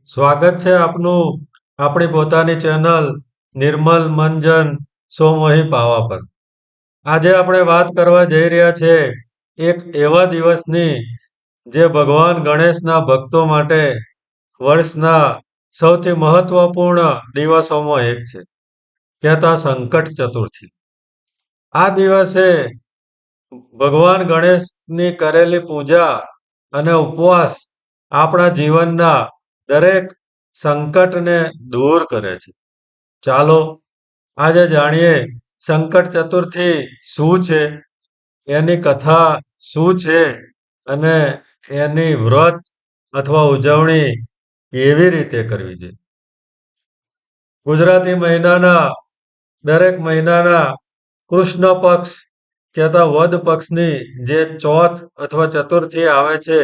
સ્વાગત છે આપનું આપણી પોતાની ચેનલ નિર્મલ મંજન સોમોહી પાવા પર. આજે આપણે વાત કરવા જઈ રહ્યા છે એક એવા દિવસની જે ભગવાન ગણેશના ભક્તો માટે વર્ષના સૌથી મહત્વપૂર્ણ દિવસોમાં એક છે. કહેતા સંકટ ચતુર્થી. આ દિવસે ભગવાન ગણેશની કરેલી પૂજા અને ઉપવાસ આપણા જીવનના દરેક સંકટને દૂર કરે છે. ચાલો આજે જાણીએ સંકટ ચતુર્થી શું છે, એની કથા શું છે અને એની વ્રત અથવા ઉજવણી કેવી રીતે કરવી જોઈએ. ગુજરાતી મહિનાના દરેક મહિનાના કૃષ્ણ પક્ષ કહેતા વદ પક્ષની જે ચોથ અથવા ચતુર્થી આવે છે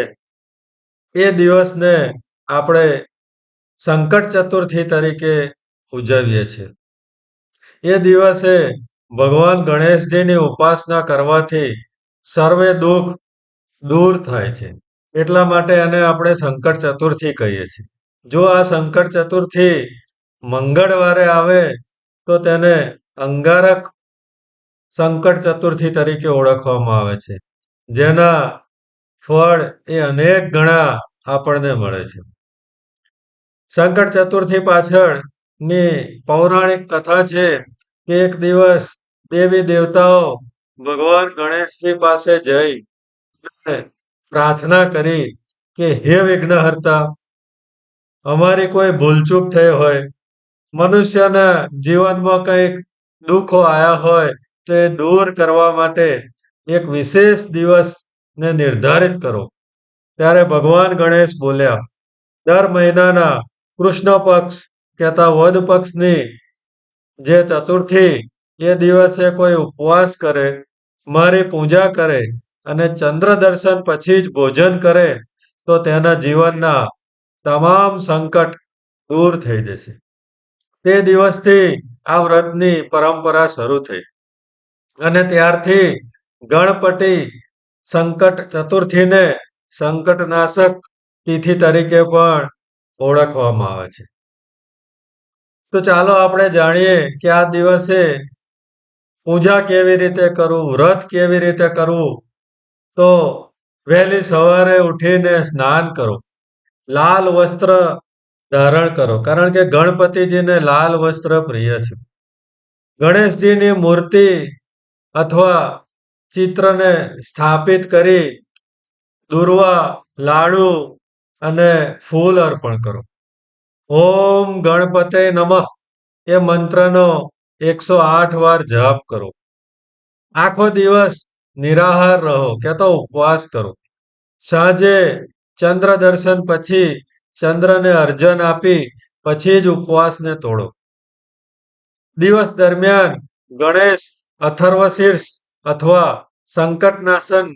એ દિવસને આપણે સંકટ ચતુર્થી તરીકે ઉજવીએ છીએ. એ દિવસે ભગવાન ગણેશજીની ઉપાસના કરવાથી સર્વે દુઃખ દૂર થાય છે. એટલા માટે એને આપણે સંકટ ચતુર્થી કહીએ છીએ. જો આ સંકટ ચતુર્થી મંગળવારે આવે તો તેને અંગારક સંકટ ચતુર્થી તરીકે ઓળખવામાં આવે છે, જેના ફળ એ અનેક ગણા આપણને મળે છે. સંકટ ચતુર્થી પાછળની પૌરાણિક કથા છે કે એક દિવસ દેવી દેવતાઓ ભગવાન ગણેશજી પાસે જઈ અને પ્રાર્થના કરી કે હે વિઘ્નહર્તા, અમારી કોઈ ભૂલચૂક થઈ હોય, મનુષ્યના જીવનમાં કંઈક દુઃખો આવ્યા હોય તો એ દૂર કરવા માટે એક વિશેષ દિવસને નિર્ધારિત કરો. ત્યારે ભગવાન ગણેશ બોલ્યા, દર મહિનાના કૃષ્ણ પક્ષ કહેતા વદ પક્ષની જે ચતુર્થી એ દિવસે કોઈ ઉપવાસ કરે, મારી પૂજા કરે અને ચંદ્ર દર્શન પછી જ ભોજન કરે તો તેના જીવનના તમામ સંકટ દૂર થઈ જશે. તે દિવસથી આ વ્રતની પરંપરા શરૂ થઈ અને ત્યારથી ગણપતિ સંકટ ચતુર્થીને સંકટનાશક તિથિ તરીકે પણ ઓળખવામાં આવે છે. તો ચાલો આપણે જાણીએ કે આ દિવસે પૂજા કેવી રીતે કરવું, વ્રત કેવી રીતે કરવું. તો વહેલી સવારે ઉઠીને સ્નાન કરો, લાલ વસ્ત્ર ધારણ કરો, કારણ કે ગણપતિજીને લાલ વસ્ત્ર પ્રિય છે. ગણેશજીની મૂર્તિ અથવા ચિત્રને સ્થાપિત કરી દુર્વા, લાડુ અને ફૂલ અર્પણ કરો. ઓમ ગણપતે નમઃ એ મંત્રનો 108 વાર જાપ કરો. આખો દિવસ નિરાહાર રહો કે તો ઉપવાસ કરો. સાંજે ચંદ્ર દર્શન પછી ચંદ્રને અર્જન આપી પછી જ ઉપવાસને તોડો. દિવસ દરમિયાન ગણેશ અથર્વશીર્ષ અથવા સંકટનાશન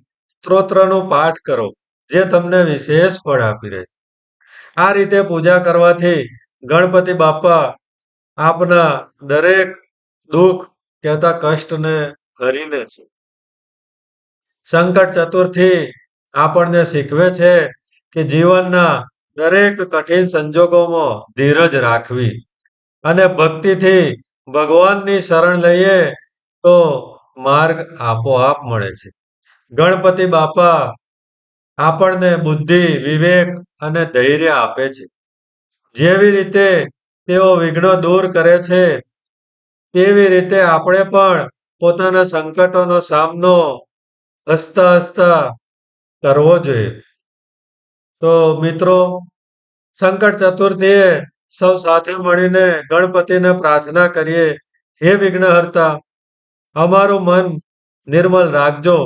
સ્ત્રોત્રનું પાઠ કરો, જે તમને વિશેષ ફળ આપી રહે છે. આ રીતે પૂજા કરવાથી ગણપતિ બાપા આપના દરેક દુઃખ કહેતા કષ્ટને હરી લે છે. સંકટ ચતુર્થી આપણને શીખવે છે કે જીવનના દરેક કઠિન સંજોગોમાં ધીરજ રાખવી અને ભક્તિથી ભગવાનની શરણ લઈએ તો માર્ગ આપોઆપ મળે છે. ગણપતિ બાપા આપણને બુદ્ધિ, વિવેક અને ધૈર્ય આપે છે. જેવી રીતે તેઓ વિઘ્નો દૂર કરે છે, તેવી રીતે આપણે પણ પોતાના સંકટોનો સામનો હસતા હસતા કરવો જોઈએ. તો મિત્રો, સંકટ ચતુર્થીએ સૌ સાથે મળીને ગણપતિને પ્રાર્થના કરીએ, હે વિઘ્નહર્તા, અમારું મન નિર્મલ રાખજો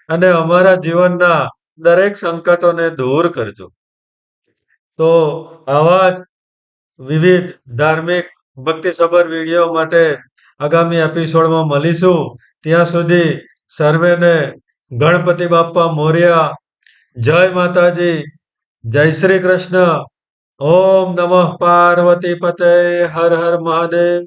અને અમારા જીવનના દરેક સંકટોને દૂર કરજો. તો આવા જ વિવિધ ધાર્મિક ભક્તિસભર વિડીયો માટે આગામી એપિસોડમાં મળીશું. ત્યાં સુધી સર્વેને ગણપતિ બાપ્પા મોર્યા. જય માતાજી, જય શ્રી કૃષ્ણ. ઓમ નમઃ પાર્વતી પતે, હર હર મહાદેવ.